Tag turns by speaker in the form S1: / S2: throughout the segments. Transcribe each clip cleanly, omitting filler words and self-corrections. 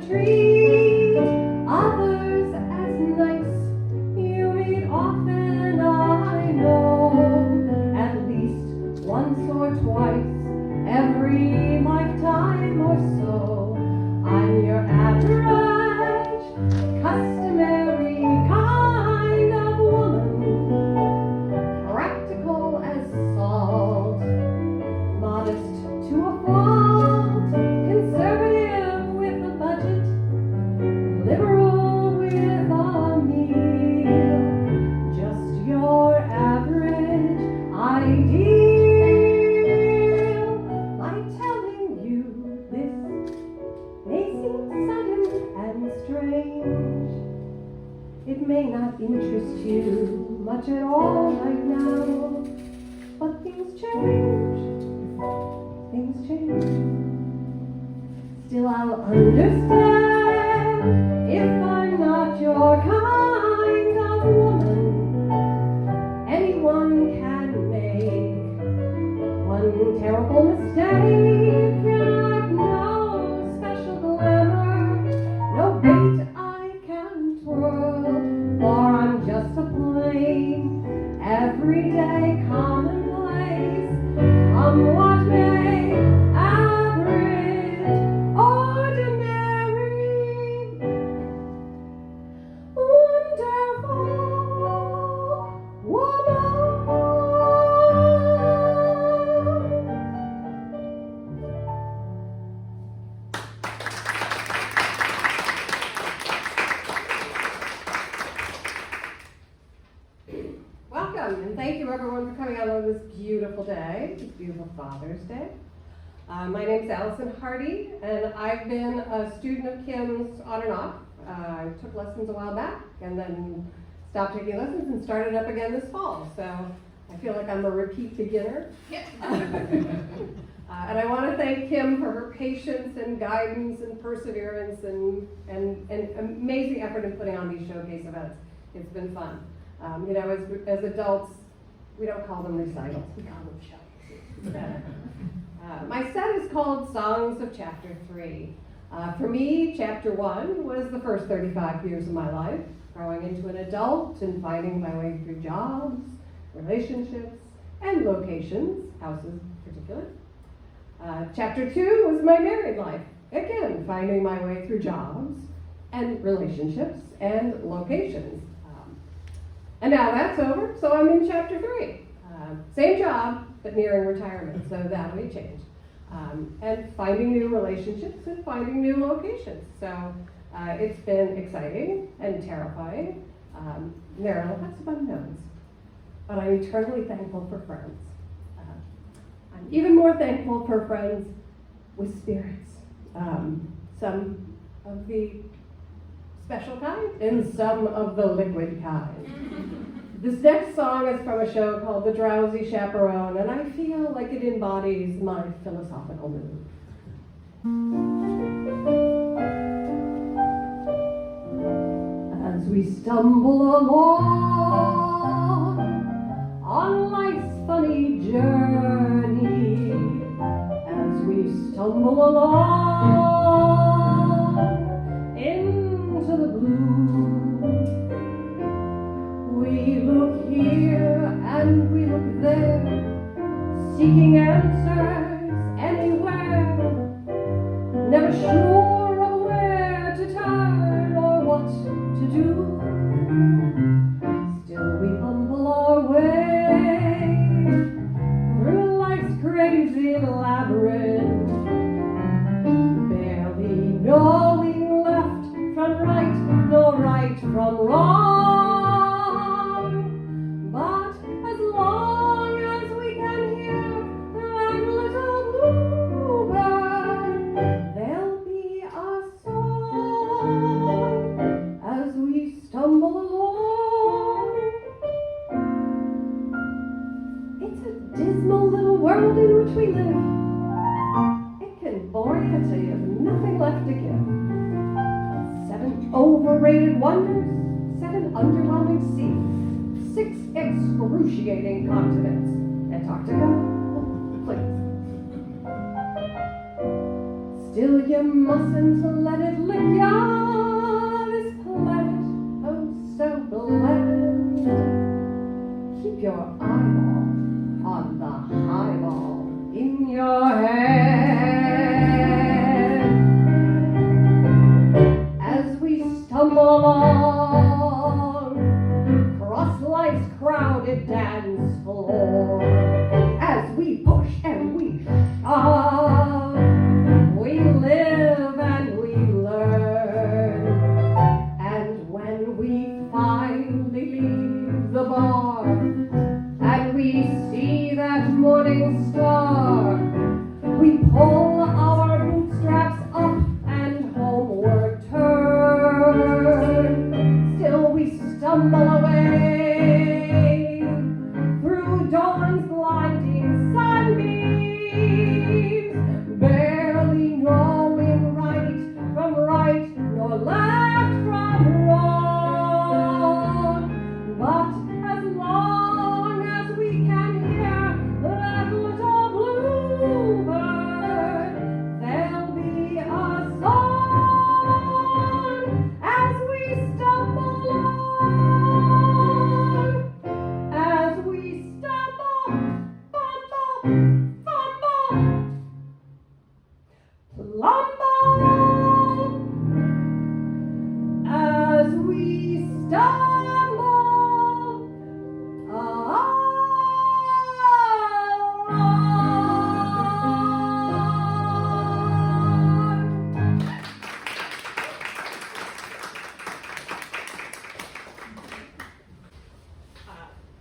S1: treat others as nice. You meet often, I know, at least once or twice every lifetime or so. I'm your average, customary kind of woman, practical as salt, modest to a fault, conservative with a budget, liberal with a meal, just your average ideal. By telling you this may seem sudden and strange, it may not interest you much at all right now, but things change. Things change. Still, I'll understand if I'm not your kind of woman. Anyone can make one terrible mistake. I've no special glamour, no bait I can twirl, for I'm just a plain, everyday, commonplace, come what may, average, ordinary, wonderful woman. Welcome, and thank you everyone for coming out on this beautiful day, this beautiful Father's Day. My name's Alison Hardy, and I've been a student of Kim's on and off. I took lessons a while back, and then stopped taking lessons and started up again this fall. So I feel like I'm a repeat beginner. And I want to thank Kim for her patience and guidance and perseverance and amazing effort in putting on these showcase events. It's been fun. You know, as adults, we don't call them recitals, we call them showcases. My set is called Songs of Chapter 3. For me, Chapter 1 was the first 35 years of my life, growing into an adult and finding my way through jobs, relationships, and locations, houses in particular. Chapter 2 was my married life, again, finding my way through jobs and relationships and locations. And now that's over, so I'm in Chapter 3. Same job, but nearing retirement, so that may change. And finding new relationships and finding new locations. So it's been exciting and terrifying. There are lots of unknowns, but I'm eternally thankful for friends. I'm even more thankful for friends with spirits. Some of the special kind and some of the liquid kind. This next song is from a show called The Drowsy Chaperone, and I feel like it embodies my philosophical mood. As we stumble along on life's funny journey, as we stumble along into the blue, we look here and we look there, seeking answers anywhere, never sure of where to turn or what to do. Still we bumble our way through life's crazy labyrinth, barely knowing left from right, nor right from wrong. World in which we live, it can bore you till you have nothing left to give. 7 overrated wonders, 7 underwhelming seas, 6 excruciating continents. Antarctica? Oh, please. Still you mustn't let it lick ya. along across life's crowded dance floor. As we push and we shove, we live and we learn. And when we finally leave the bar and we see that morning star, we pull our bootstraps up and homeward turn. Still we stumble away through dawn's blinding sunbeams, barely knowing right from right, nor left from wrong. But as long as we can hear that little bluebird, there'll be a song as we stumble on, as we stumble, fumble, fumble, plumble, as we stumble along.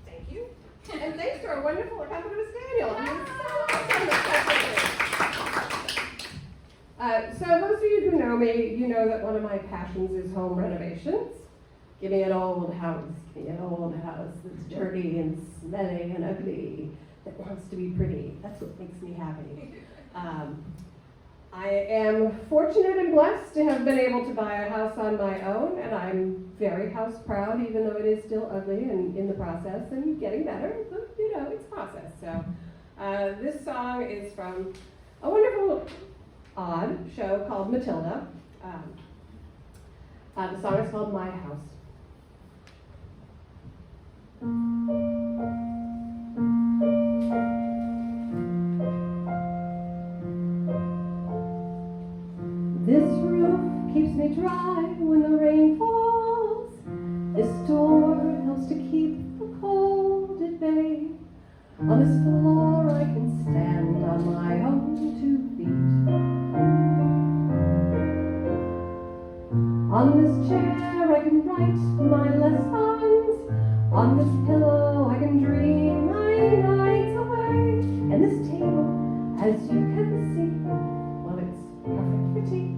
S1: Thank you. And thanks to our wonderful accompanist, Daniel. He is so awesome. So most of you who know me, you know that one of my passions is home renovations. Give me an old house. Give me an old house that's dirty and smelly and ugly, that wants to be pretty. That's what makes me happy. I am fortunate and blessed to have been able to buy a house on my own, and I'm very house proud, even though it is still ugly and in the process and getting better. But, you know, it's a process. So this song is from a wonderful, odd show called Matilda. The song is called My House. This roof keeps me dry when the rain falls. This door helps to keep the cold at bay. On this floor I can stand on my own 2 feet. On this chair I can write my lessons. On this pillow I can dream my nights away. And this table, as you can see, well, it's perfect for tea.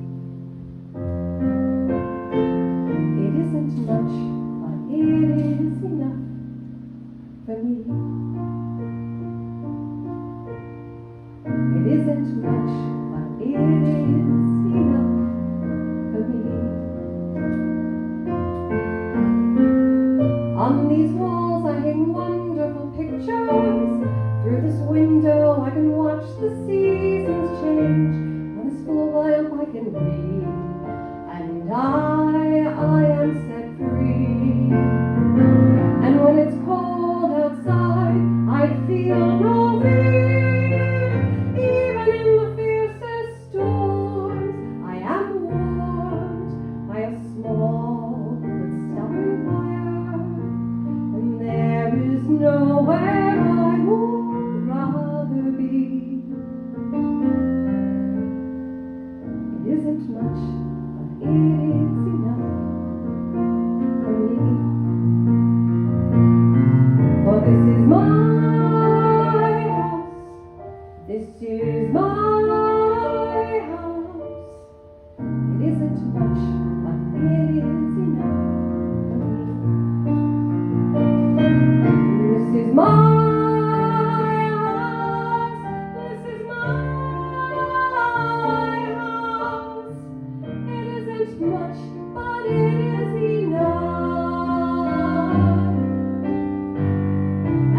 S1: It isn't much, but it is enough for me. It isn't much, but it is enough for me. On these walls I hang wonderful pictures. Through this window I can watch the seasons change. On this floor lamp I can read, and I am set free. And when it's cold outside, I feel no fear. Even in the fiercest storms, I am warmed by a small but stubborn fire. And there is nowhere I would rather be. It isn't much, but it is enough for me. For this is my house. This is my house. It isn't much, but it is enough for me. This is my house. This is my house. It isn't much, but it is enough.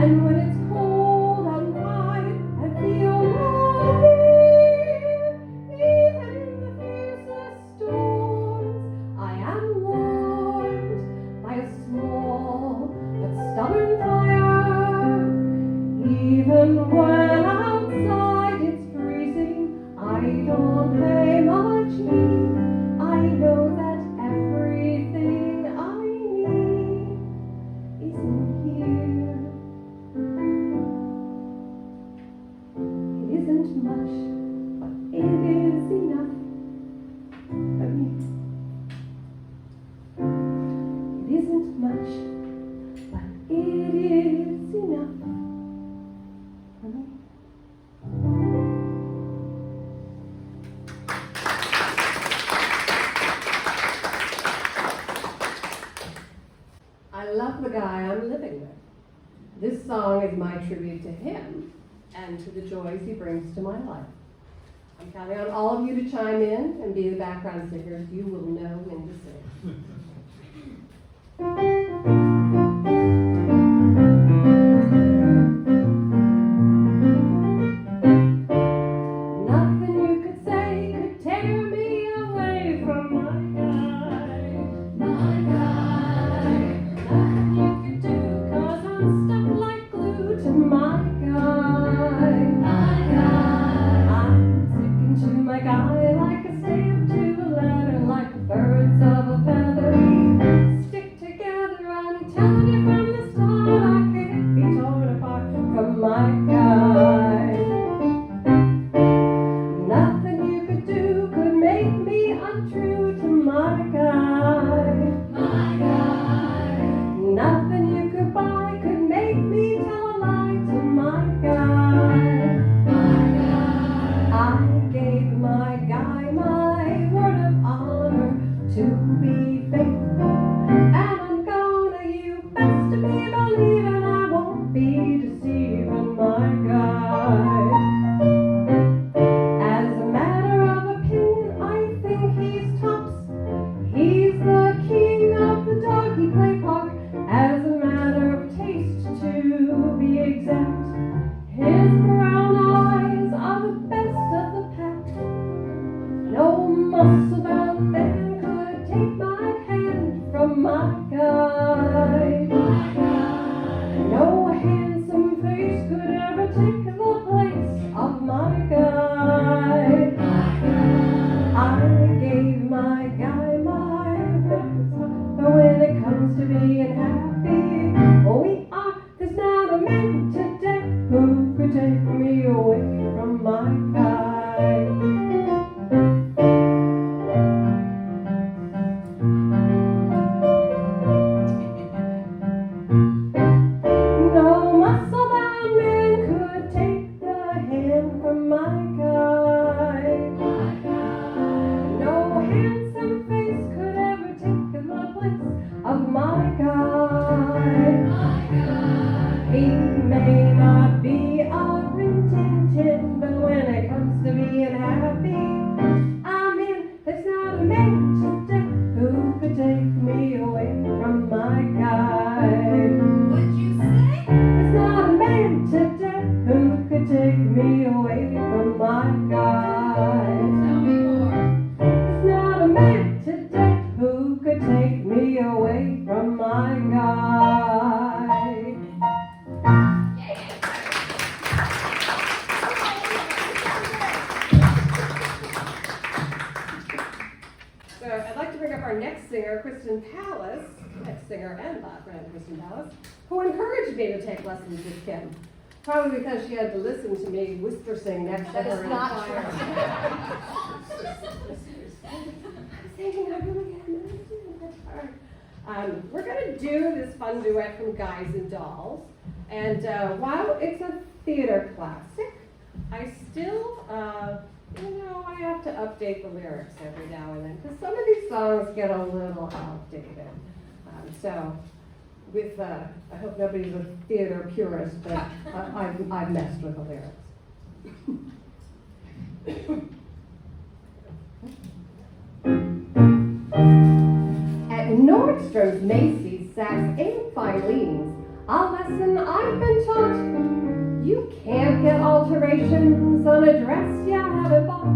S1: And when it's cold outside, I feel no fear. Even in the fiercest storms, I am warmed by a small but stubborn fire. Even when outside it's freezing, I don't pay much heed. I know that song is my tribute to him and to the joys he brings to my life. I'm counting on all of you to chime in and be the background singers. You will know when to sing. Nothing you could say could tear me away from my guy. My guy. Nothing you could do, 'cause I'm stuck like glue to my guy. My guy. I'm sticking to my guy like a stamp to a letter, like birds of a feather. We stick together, I'm telling you from the start, I can't be torn apart from my guy. Nothing you could do could make me untrue to my guy. My guy. Nothing you could buy could make me tell a lie to my guy. My guy. I gave my guy my word of honor to be faithful, and I'm gonna, you best to be believing I won't be deceiving my guy. As a matter of opinion, I think he's tops. He's the king of the doggy play park. As a matter of taste, to be exact, his brown eyes are the best of the pack. No muscle-bound man could take my hand from my guy. My guy. No handsome face could ever take the place of my guy. My guy. I gave my guy my best, but when it comes to being happy, there's not a man today who could take me away from my guy. No muscle-bound man could take the hand from my guy. My guy. No handsome face could ever take the place of my guy. My guy. He may not be a rin-tin-tin, but when it comes to being happy, there's not a man today who could take me away from my guy. What'd you say? There's not a man today who could take me away from my guy. Tell me more. There's not a man today who could take me away from my guy. So I'd like to bring up our next singer, Kristin, next singer and background Kristin, who encouraged me to take lessons with Kim. Probably because she had to listen to me whisper sing next to her.
S2: That is not true.
S1: I'm singing, I really am. We're going to do this fun duet from Guys and Dolls. And while it's a theater classic, I still, I have to update the lyrics every now and then, because some of these songs get a little outdated. I hope nobody's a theater purist, but I've messed with the lyrics. At Nordstrom's, Macy's, Saks, and Filene's, a lesson I've been taught: you can't get alterations on a dress you haven't bought.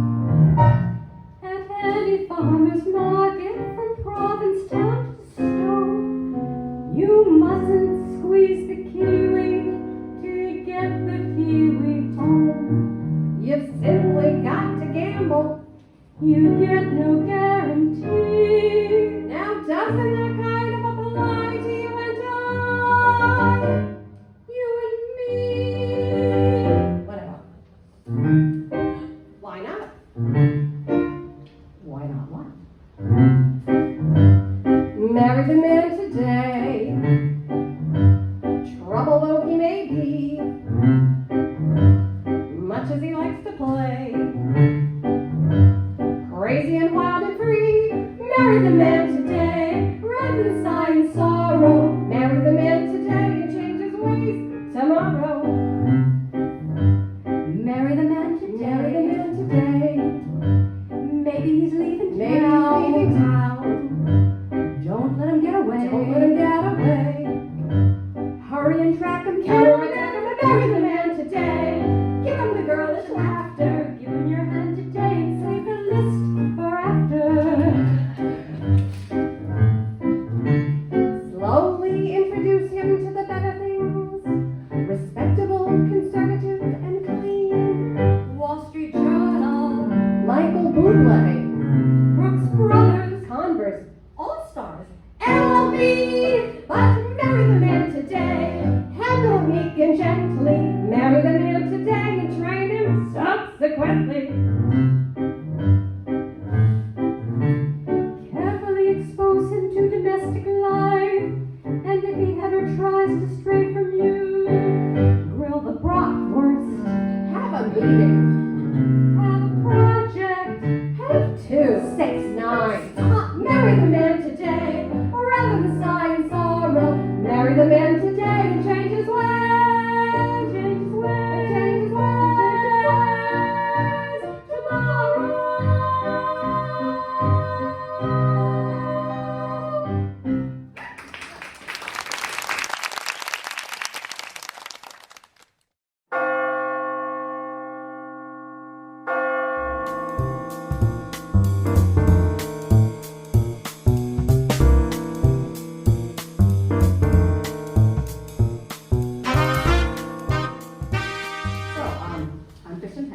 S1: At any farmer's market from Provincetown to Stowe, you mustn't squeeze the kiwi to get the kiwi home. You've simply got to gamble. You get no guarantee. Now doesn't that kind of apply to you and I? You and me. Whatever. Why not? Why not what? Married a man today, trouble though he may be, much as he likes to play, crazy and wild and free. Marry the man today, rather than sigh in sorrow. Marry the man today and change his ways. Tell meeting. Have a project. Have 269. Marry the man today, rather than sigh in sorrow. Marry the man today and change his ways. Change his ways. Change his ways. Tomorrow.
S2: I'm Kristin,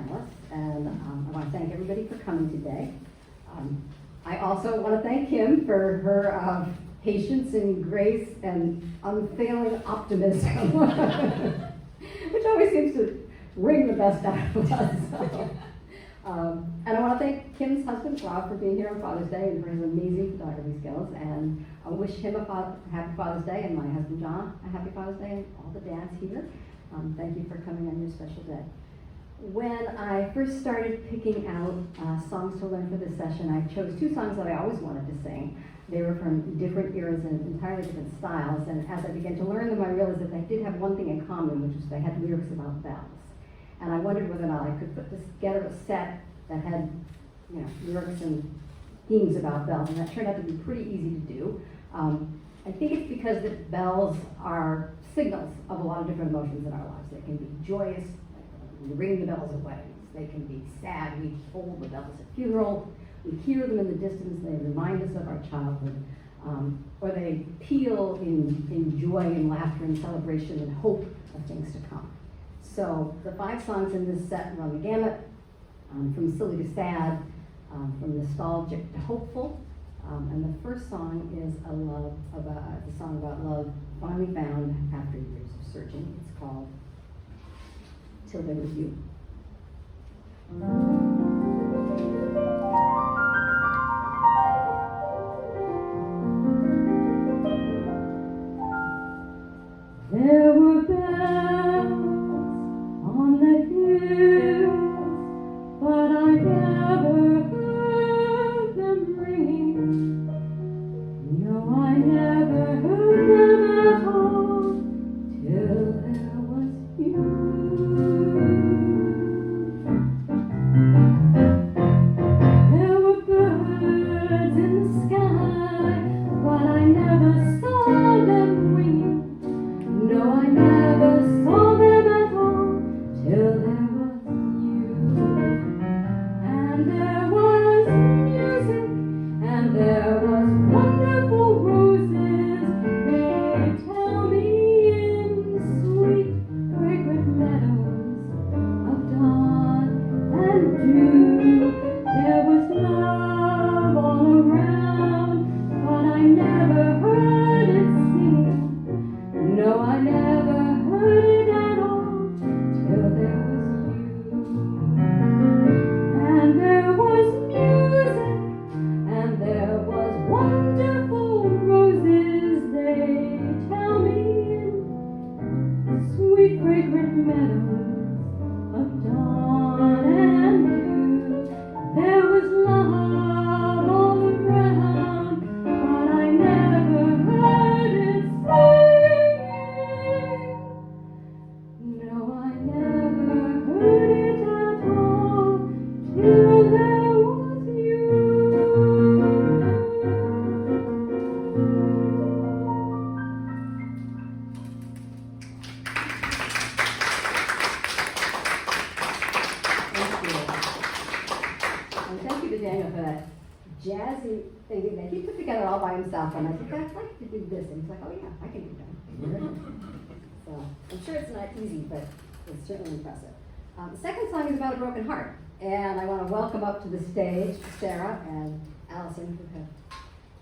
S2: and I want to thank everybody for coming today. I also want to thank Kim for her patience and grace and unfailing optimism, which always seems to wring the best out of us. And I want to thank Kim's husband, Rob, for being here on Father's Day and for his amazing photography skills. And I wish him a happy Father's Day, and my husband, John, a happy Father's Day, and all the dads here. Thank you for coming on your special day. When I first started picking out songs to learn for this session, I chose 2 songs that I always wanted to sing. They were from different eras and entirely different styles, and as I began to learn them, I realized that they did have one thing in common, which was they had lyrics about bells. And I wondered whether or not I could put together a set that had, lyrics and themes about bells, and that turned out to be pretty easy to do. I think it's because that bells are signals of a lot of different emotions in our lives. They can be joyous, we ring the bells at weddings. They can be sad. We hold the bells at funerals. We hear them in the distance. They remind us of our childhood. Or they peal in joy and laughter and celebration and hope of things to come. So the 5 songs in this set run the gamut, from silly to sad, from nostalgic to hopeful. And the first song is a song about love finally found after years of searching. It's called Till There Was You. There were bells on the hills, but I never heard them ringing. No, I never heard them at all till there was you. There were birds in the sky, but I never saw them winging. No, I never saw them at all till there was you. And there was music, and there was wonderful roses. They tell me in sweet, fragrant meadows of dawn and dew. There was love all around, but I never heard it sing. No, I never heard it at all till there was you. And there was music, and there was wonderful roses. They tell me in sweet fragrant meadows of dawn and dew. There was love all around, but I never heard it singing. No, I never heard it at all till there was you. Thank you. And thank you to Daniel for that jazzy thing that he put together all by himself. And I said, I'd like to do this. And he's like, oh yeah, I can do that. So I'm sure it's not easy, but it's certainly impressive. The second song is about a broken heart. And I want to welcome up to the stage Sarah and Alison, who have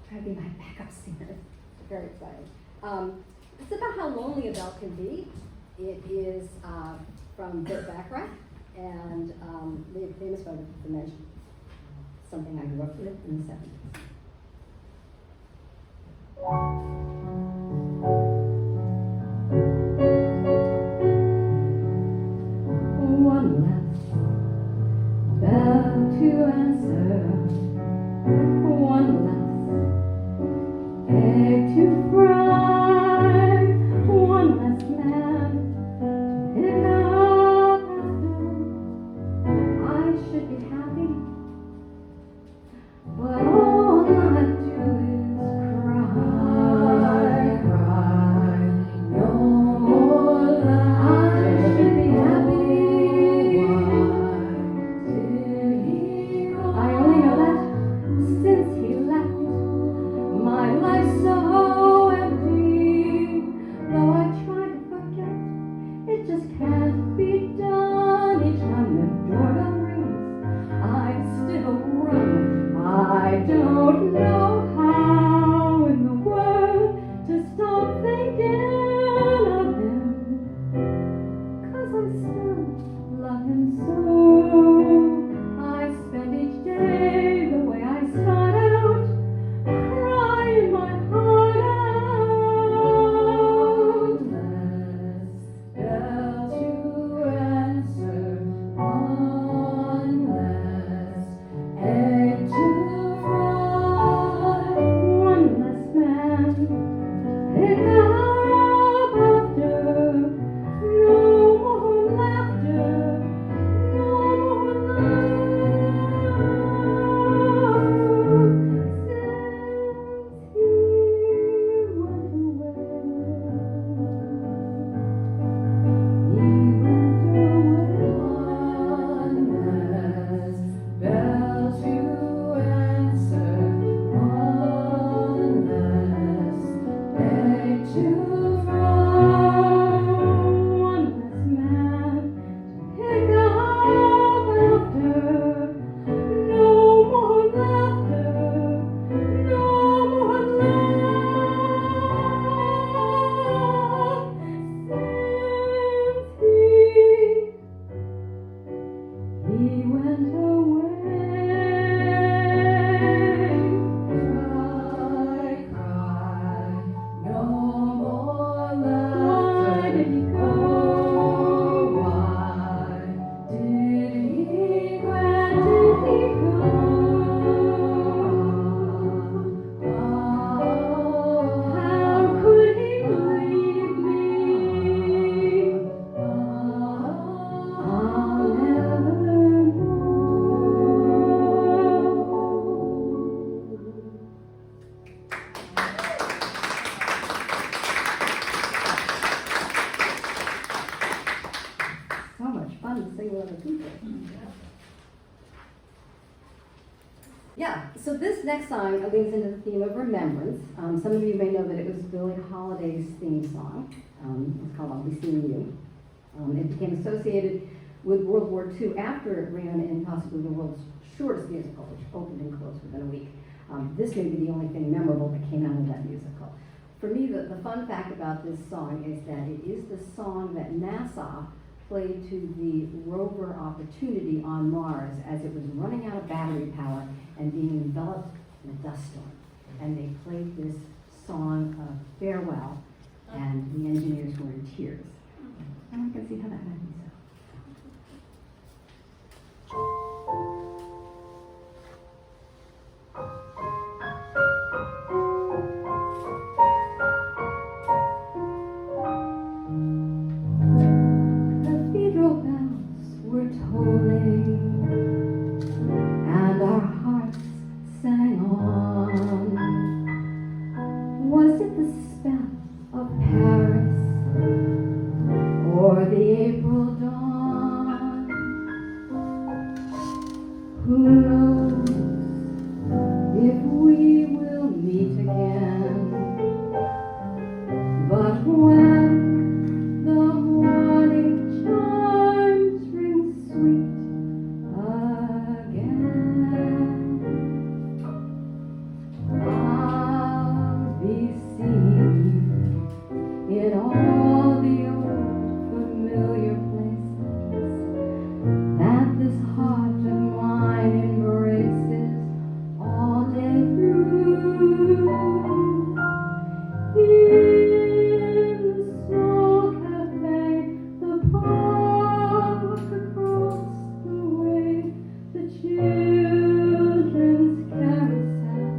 S2: tried to be my backup singers. Very exciting. It's about how lonely a bell can be. It is from Burt Bacharach, and the famous by the Dimension. Something I grew up with in the 70s. One last other people. Yeah, so this next song leads into the theme of remembrance. Some of you may know that it was Billie Holiday's theme song. It's called I'll Be Seeing You. It became associated with World War II after it ran in possibly the world's shortest musical, which opened and closed within a week. This may be the only thing memorable that came out of that musical. For me, the fun fact about this song is that it is the song that NASA played to the rover Opportunity on Mars as it was running out of battery power and being enveloped in a dust storm. And they played this song of farewell, and the engineers were in tears. And I can see how that might be so. Cathedral bells were tolling, and our hearts sang on. Was it the spell of Paris, or the April dawn? Who knows if we will meet again? But when the morning chimes ring sweet again, I'll be seen in all the old familiar places that this heart of mine embraces all day through. In the small cafe, the park across the way, the children's carousel,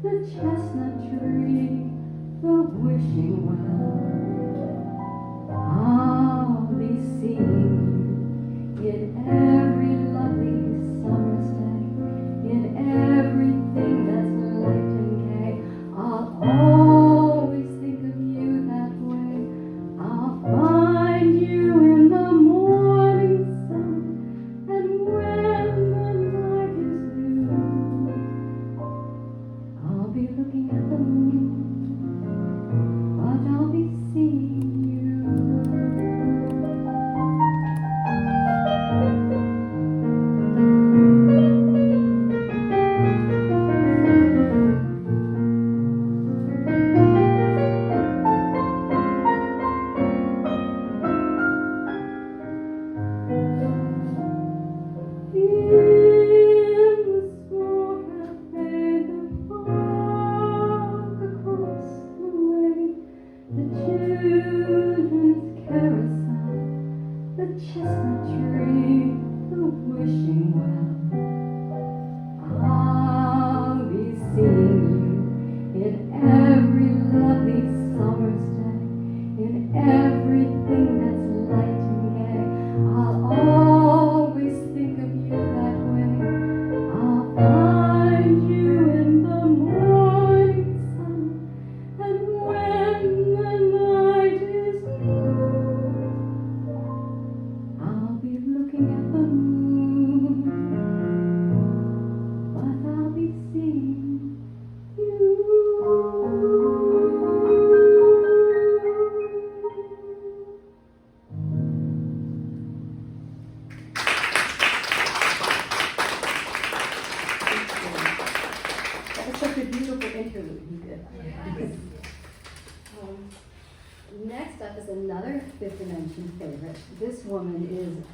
S2: the chestnut tree, the wishing well. I'll be seeing you in every lovely summer's day, in everything that's light and gay. I'll always think of you that way. I'll find you in the morning sun, and when the night is blue, I'll be looking at the moon, but I'll be seeing you. In the small cafe, the park across the way, the children's carousel, the chestnut tree, the wishing well. I'll be seeing you in every lovely summer's day, in everything that's light and gay. I'll always think of you that way. I'll find you in the morning sun, and when the night is blue, I'll be looking at the moon, but I'll be seeing you. That was such a beautiful interlude he did. Next up is another Fifth Dimension favorite. This woman is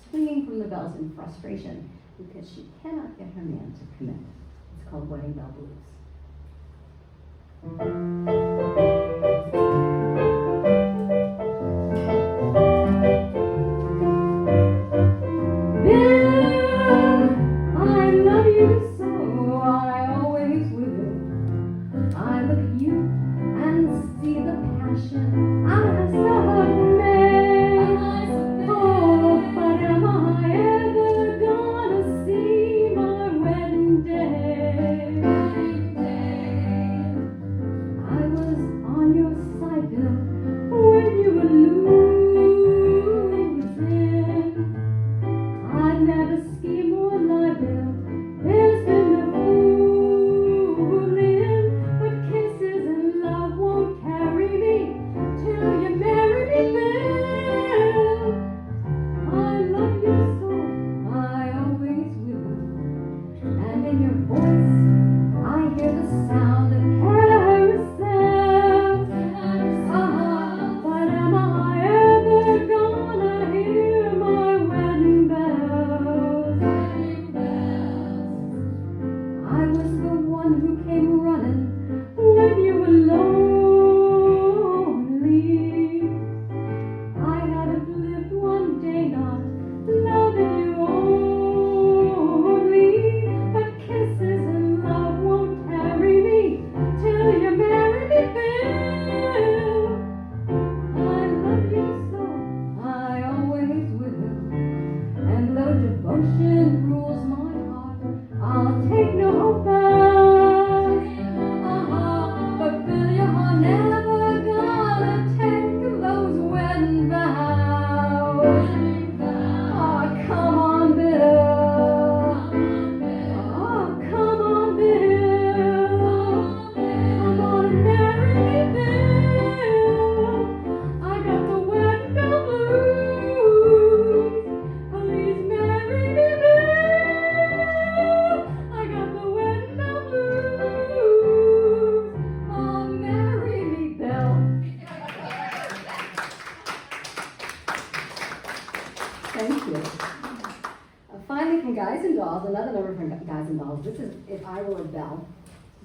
S2: swinging from the bells in frustration because she cannot get her man to commit. It's called Wedding Bell Blues. Bill, I love you so, I always will. I look at you and see the passion eyes of men. Oh, but am I ever gonna see my wedding day? I was on your side, Bill, when you were losing. Guys and Dolls. This is If I Were a Belle.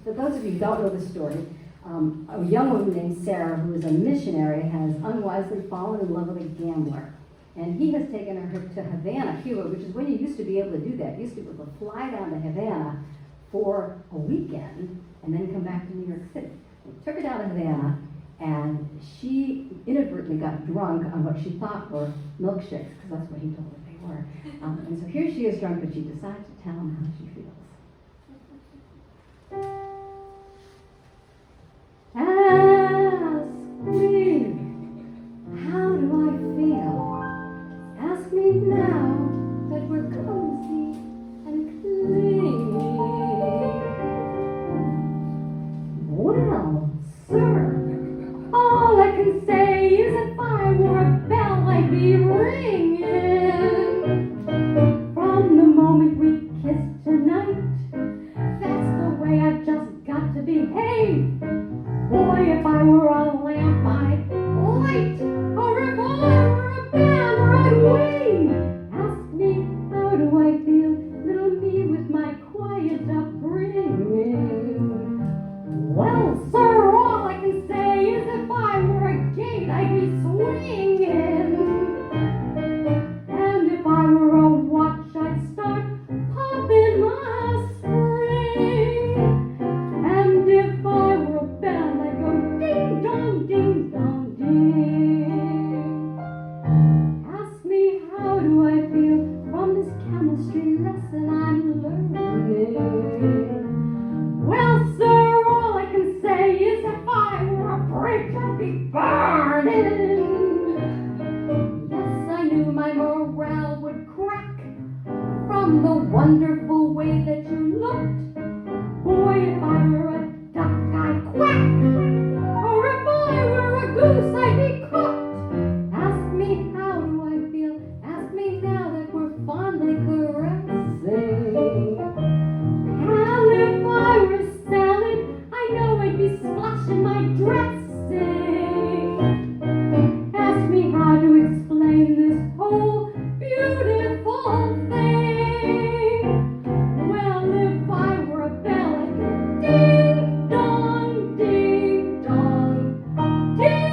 S2: For those of you who don't know the story, a young woman named Sarah, who is a missionary, has unwisely fallen in love with a gambler. And he has taken her to Havana, Cuba, which is when you used to be able to do that. You used to be able to fly down to Havana for a weekend and then come back to New York City. He took her down to Havana, and she inadvertently got drunk on what she thought were milkshakes, because that's what he told her they were. And so here she is drunk, but she decides to tell him how she feels. Ask me, how do I feel? Ask me now that we're cozy and clingy. Well, sir, all I can say is if I were a bell, I'd be ringing. From the moment we kissed tonight, that's the way I've just got to behave. Boy, if I were a lamp, I'd light, or if I were a banner, I'd wave. Ask me, how do I feel? Little me with my quiet upbringing. Well, sir, all I can say is if I were a gate, I'd be swinging. And if I were a watch, I'd start popping my spring. And if I were a bell, I'd go ding dong, ding dong, ding. Ask me, how do I feel from this chemistry lesson I'm learning? Well, sir, all I can say is if I were a bridge, I'd be burning. Yes, I knew my morale would crack from the wonderful way that you looked. Boy, if I were a duck, I'd quack. Or if I were a goose, I'd be cooked. Ask me, how do I feel? Ask me now that we're fondly caressing. Hell, if I were a salad, I know I'd be splashing my dressing. Ask me how to explain this whole beautiful thing. Well, if I were a bell, I'd go ding dong, ding dong, ding.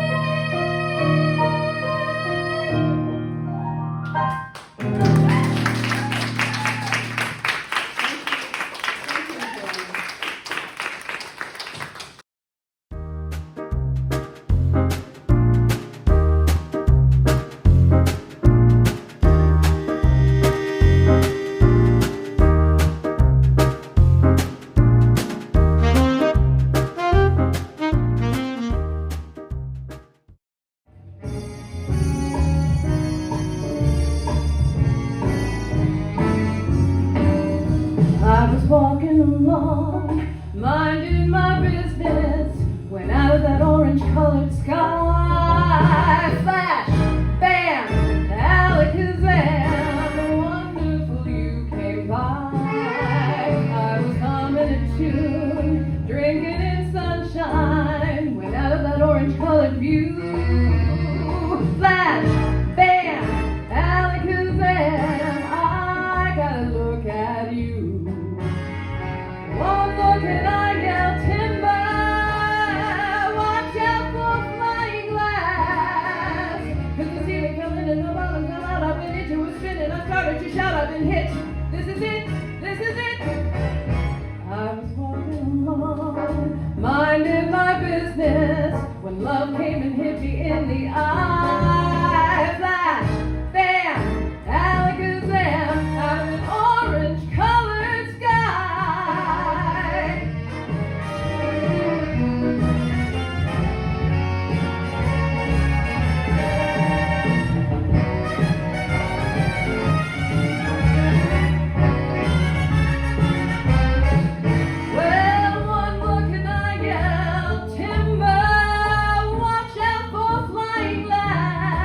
S2: I was walking along, minding my business, when out of that orange-colored sky, flash, bam, alakazam, wonderful you came by. I was humming a tune, drinking in sunshine, when out of that orange-colored view, flash, bam, alakazam, I gotta look at you. One look and I yell timber, watch out for flying glass. 'Cause the ceiling coming and the bottom fell out. I went into a spin and I started to shout, I've been hit. This is it, this is it. I was walking along, minding my business, when love came and hit me in the eye. Flash, bam, alakazam, out of an orange-colored sky. Well, one look and I yell timber, watch out for flying glass.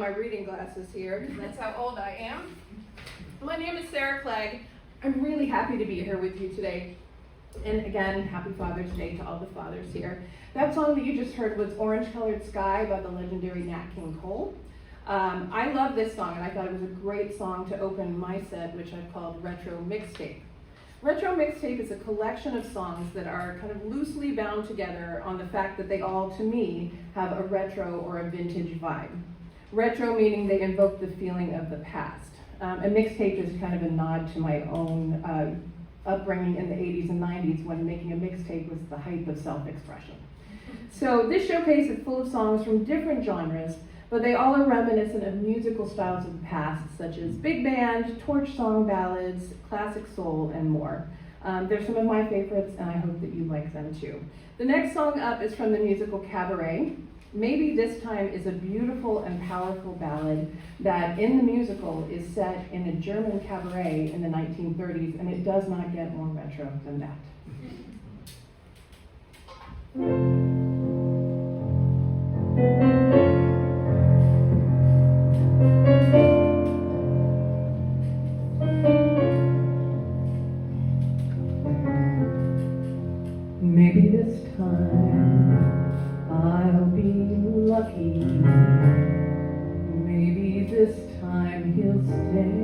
S3: my reading glasses here, because that's how old I am. My name is Sarah Clegg. I'm really happy to be here with you today. And again, happy Father's Day to all the fathers here. That song that you just heard was Orange Colored Sky by the legendary Nat King Cole. I love this song, and I thought it was a great song to open my set, which I've called Retro Mixtape. Retro Mixtape is a collection of songs that are kind of loosely bound together on the fact that they all, to me, have a retro or a vintage vibe. Retro meaning they invoke the feeling of the past. A mixtape is kind of a nod to my own upbringing in the 80s and 90s when making a mixtape was the height of self-expression. So this showcase is full of songs from different genres, but they all are reminiscent of musical styles of the past, such as big band, torch song ballads, classic soul, and more. They're some of my favorites, and I hope that you like them too. The next song up is from the musical Cabaret. Maybe This Time is a beautiful and powerful ballad that in the musical is set in a German cabaret in the 1930s, and it does not get more retro than that. Maybe this time I'll be lucky. Maybe this time he'll stay.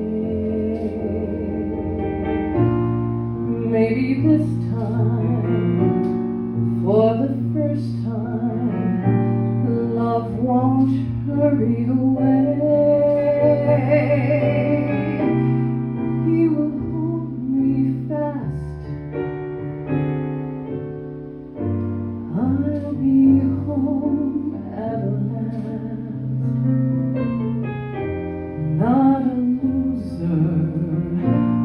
S3: Maybe this time, for the first time, love won't hurry away. He will hold me fast. I'll be home at last, not a loser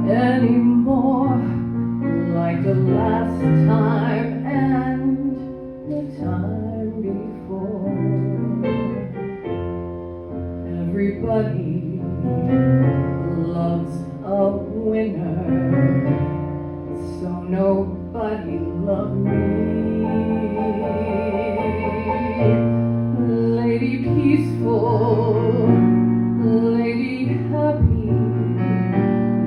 S3: anymore, like the last time and the time before. Everybody loves a winner, so nobody loved me. Lady peaceful, lady happy,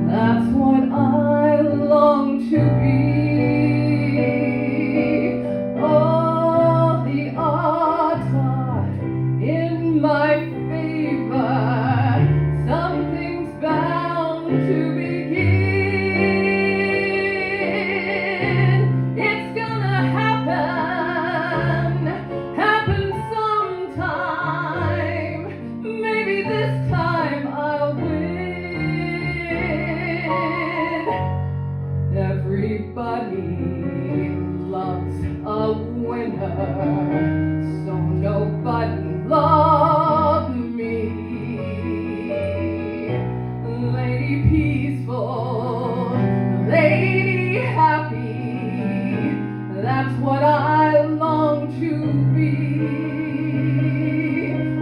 S3: that's what I long to be. All the odds are in my favor, something's bound to begin. It's gonna happen sometime. Maybe this time I'll win. Everybody loves a winner, so nobody loved me. Lady peaceful, lady happy, that's what I long to be.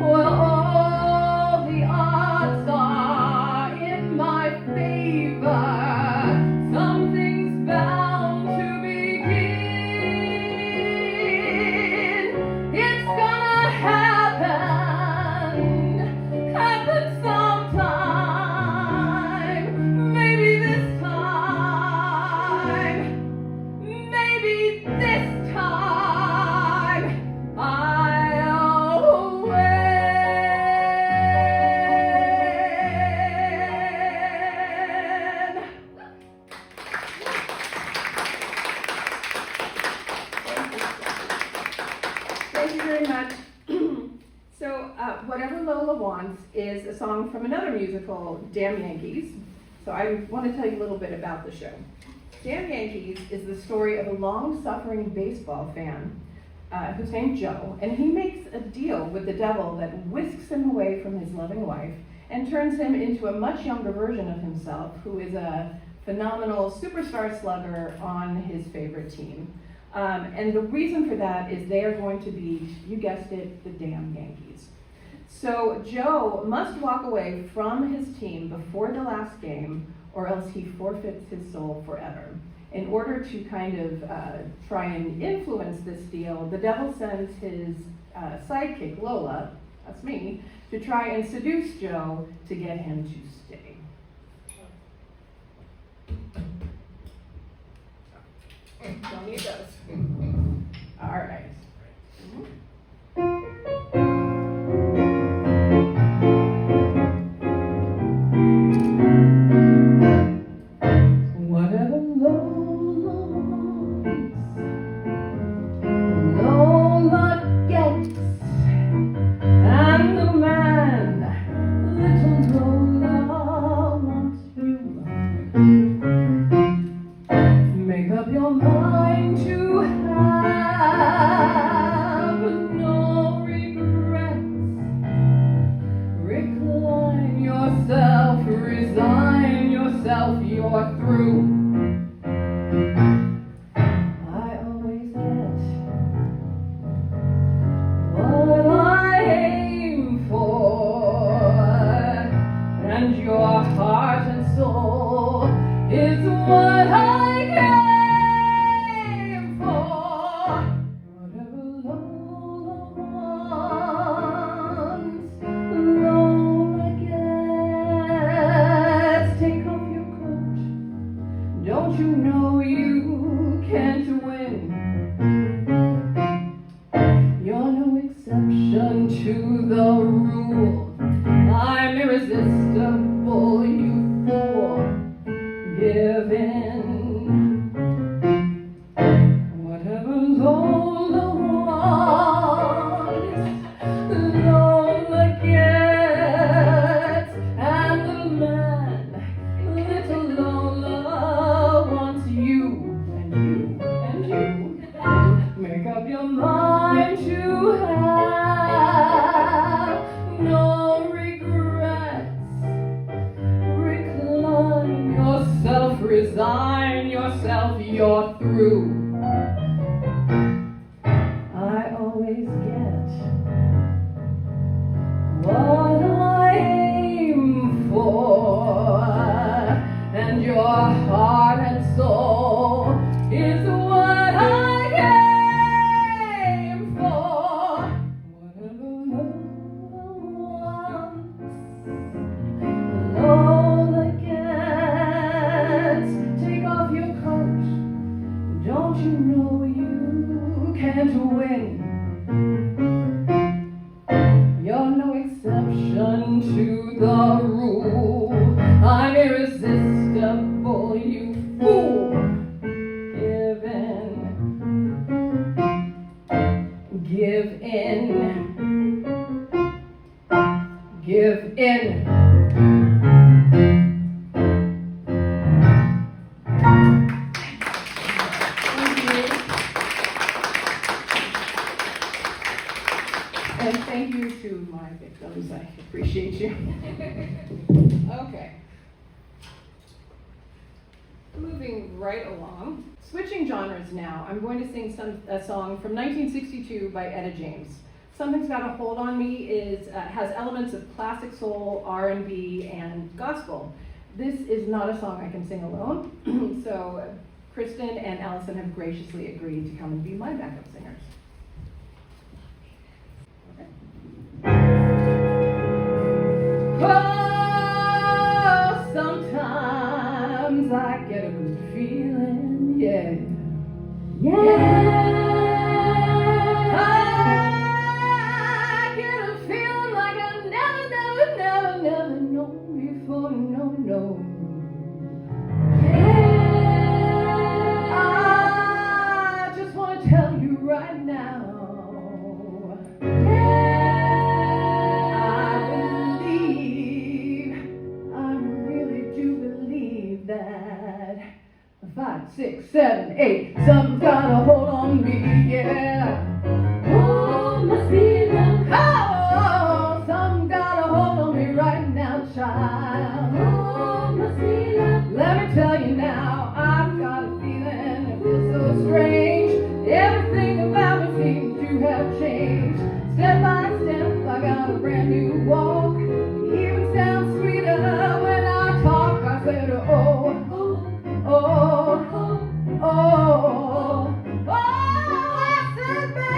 S3: Well, all the odds are in my favor, something's bound to begin. It's gonna happen sometime. Maybe this time, maybe this time I'll win. Thank you very much. So, Whatever Lola Wants is a song from another musical, Damn Yankees. So I want to tell you a little bit about the show. Damn Yankees is the story of a long-suffering baseball fan who's named Joe, and he makes a deal with the devil that whisks him away from his loving wife and turns him into a much younger version of himself, who is a phenomenal superstar slugger on his favorite team. And the reason for that is they are going to be, you guessed it, the damn Yankees. So Joe must walk away from his team before the last game, or else he forfeits his soul forever. In order to kind of try and influence this deal, the devil sends his sidekick, Lola, that's me, to try and seduce Joe to get him to stay. Don't need those. All right. Whatever Lola gets, and the man, little Lola wants you. Make up your mind to have no regrets. Recline yourself, resign yourself, you're through. I always get what I aim for, and your heart and soul is what I came for. Whatever Lola wants, Lola gets. Take off your coat. Don't you know you can't win? You're no exception to the rule. I'm irresistible, you fool. Give in. Whatever Lola wants, Lola gets. And the man, little Lola, wants you and you and you. Make up your mind to have no regrets. Recline yourself, resign yourself, you're through. I always get what I aim for, and your heart and soul is what I came for. Whatever Lola wants, Lola gets. Take off your coat. Don't you know you can't win? You're no exception to the rule. I'm irresistible, you fool. Give in. Give in. Give in. Thank you. And thank you to my victims. I appreciate you. Okay. Moving right along. Switching genres now. I'm going to sing a song from 1962 by Etta James. Something's Got a Hold on Me has elements of classic soul, R&B, and gospel. This is not a song I can sing alone, so Kristin and Alison have graciously agreed to come and be my backup singers. Okay. Oh, sometimes I get a good feeling, yeah. Yeah. I get a feeling like I never known before, no. Yeah. I just want to tell you right now. I really do believe that 5, 6, 7, 8, something's got a hold on me, yeah. Oh, must be love. Oh, something got a hold on me right now, child. Oh, must be love. Let me tell you now, I've got a feeling it feels so strange. Everything about me seems to have changed. Step by step, I got a brand new walk. It even sounds sweeter when I talk. I said, I said,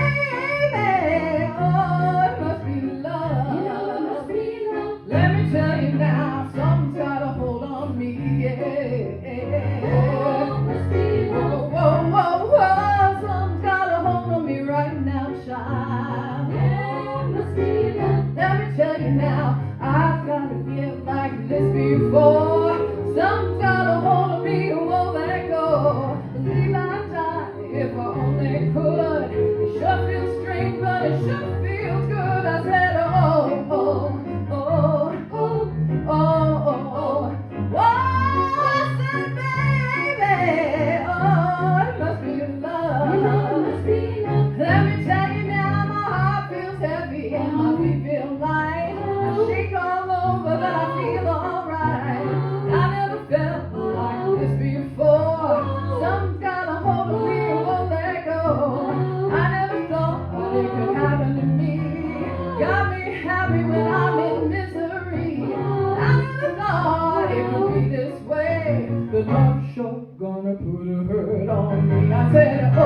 S3: put a hurt on me. I said, oh,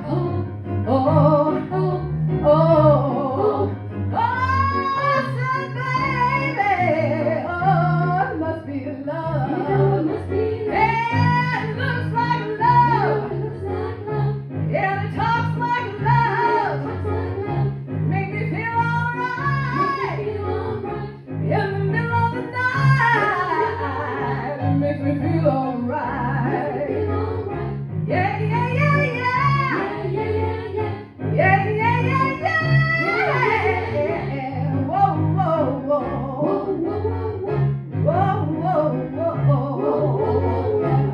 S3: oh, oh, oh, oh, oh. I said, baby, oh, it must be love. Yeah, it must be love. Yeah, it looks like love. It looks like love. Yeah, it talks like love. Yeah, it talks like love. Make me feel alright. Make me feel alright. In the middle of the night, it makes me feel alright. Makes me feel alright. Yeah, yeah, yeah, yeah. Yeah, yeah, yeah, yeah. Yeah, yeah, yeah, yeah. Yeah, yeah. Whoa, whoa, whoa. Whoa, whoa, whoa, whoa. Whoa, whoa, whoa, whoa. Whoa, whoa, whoa, whoa.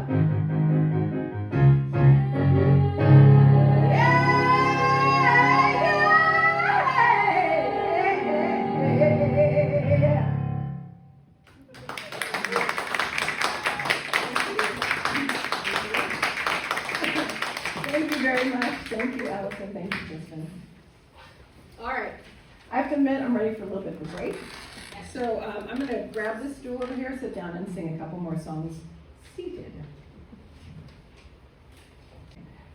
S3: Thank you very much. Thank you, Alison. Thank you, Kristin. All right. I have to admit, I'm ready for a little bit of a break. So I'm going to grab this stool over here, sit down, and sing a couple more songs seated.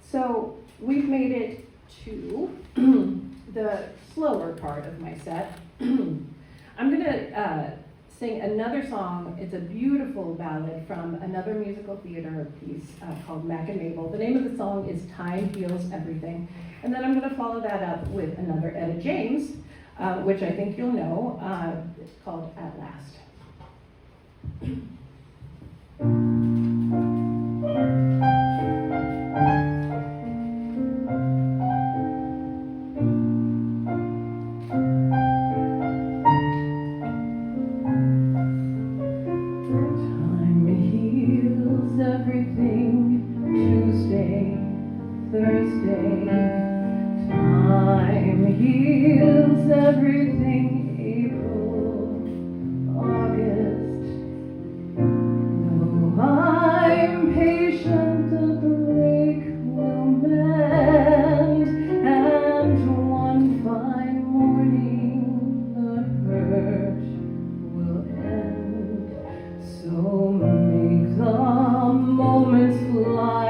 S3: So we've made it to the slower part of my set. I'm going to sing another song. It's a beautiful ballad from another musical theater piece called Mac and Mabel. The name of the song is Time Heals Everything. And then I'm going to follow that up with another Etta James, which I think you'll know. It's called At Last. Thursday, time heals everything. April, August. No, I'm patient. The break will mend, and one fine morning the hurt will end. So make the moments fly.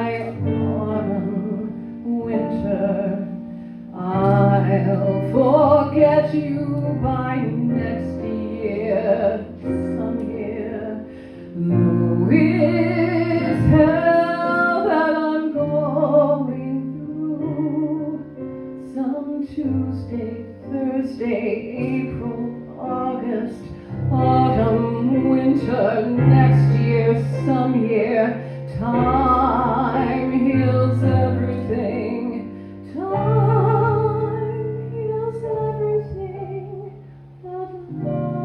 S3: Winter, I'll forget you by next year, some year. Though it's hell that I'm going through, some Tuesday, Thursday, April, August, autumn, winter, next year, some year. Time heals everything. Time heals everything but loving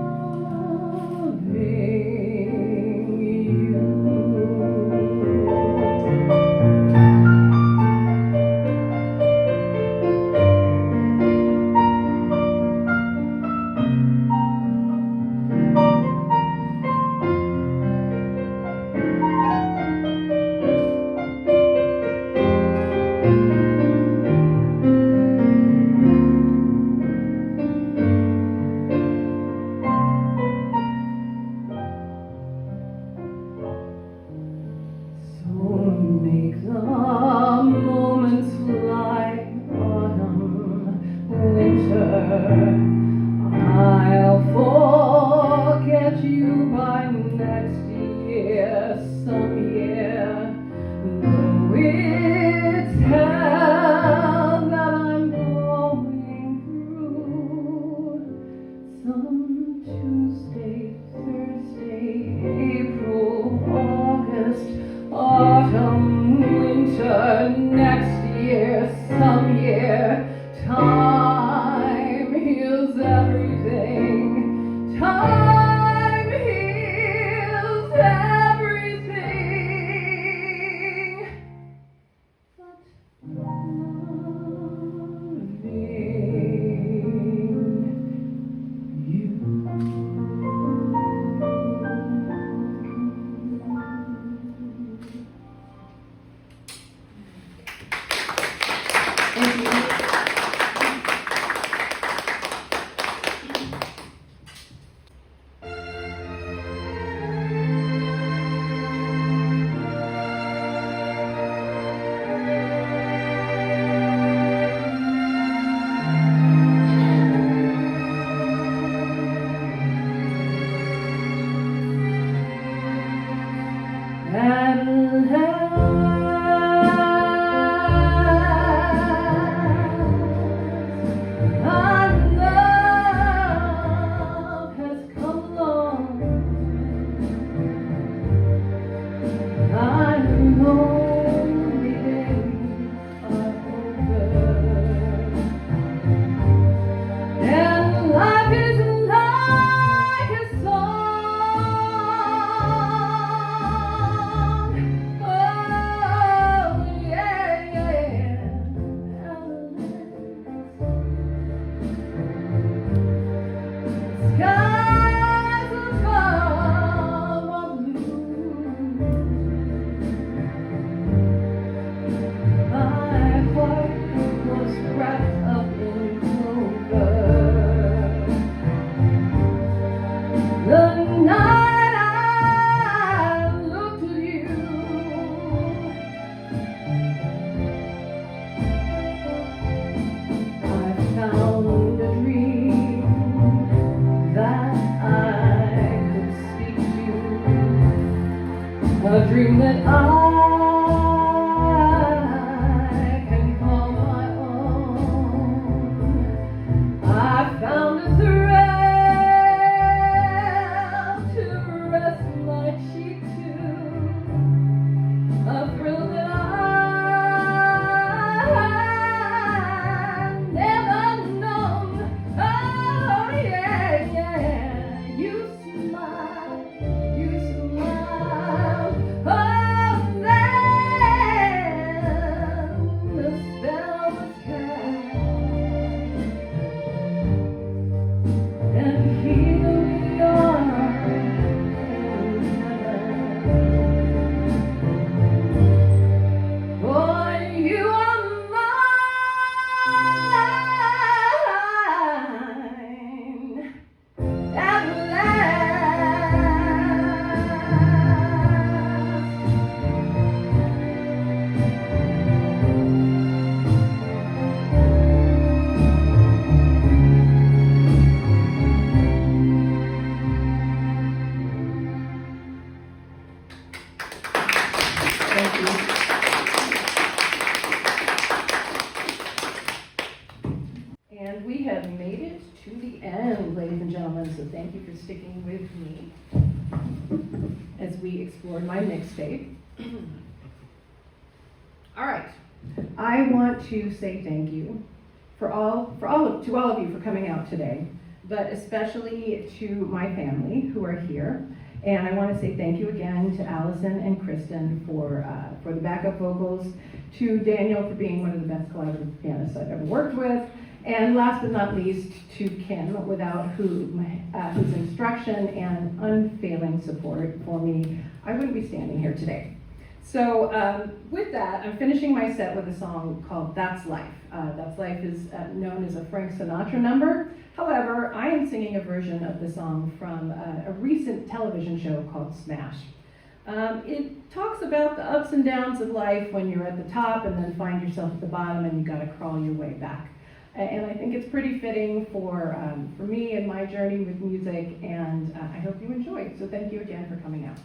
S3: you.
S1: I can call my own. I found a thrill to rest my cheek to, a thrill that I've never known. Oh yeah, yeah, you smile. Oh, then the spell was cast, and here we are in heaven. For you are mine at last. Thank you. And we have made it to the end, ladies and gentlemen, so thank you for sticking with me as we explored my mixtape. All right. I want to say thank you to all of you for coming out today, but especially to my family who are here. And I want to say thank you again to Alison and Kristin for the backup vocals, to Daniel for being one of the best collaborative pianists I've ever worked with, and last but not least to Kim, without whose instruction and unfailing support for me, I wouldn't be standing here today. So with that, I'm finishing my set with a song called That's Life. That's Life is known as a Frank Sinatra number. However, I am singing a version of the song from a recent television show called Smash. It talks about the ups and downs of life when you're at the top and then find yourself at the bottom and you gotta crawl your way back. And I think it's pretty fitting for me and my journey with music, and I hope you enjoy. So thank you again for coming out.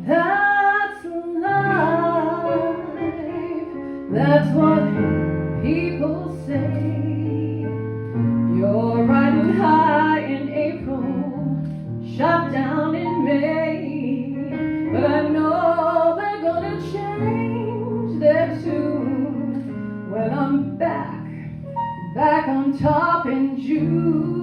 S1: That's life, that's what people say. You're riding high in April, shot down in May. But I know they're gonna change their tune when I'm back on top in June.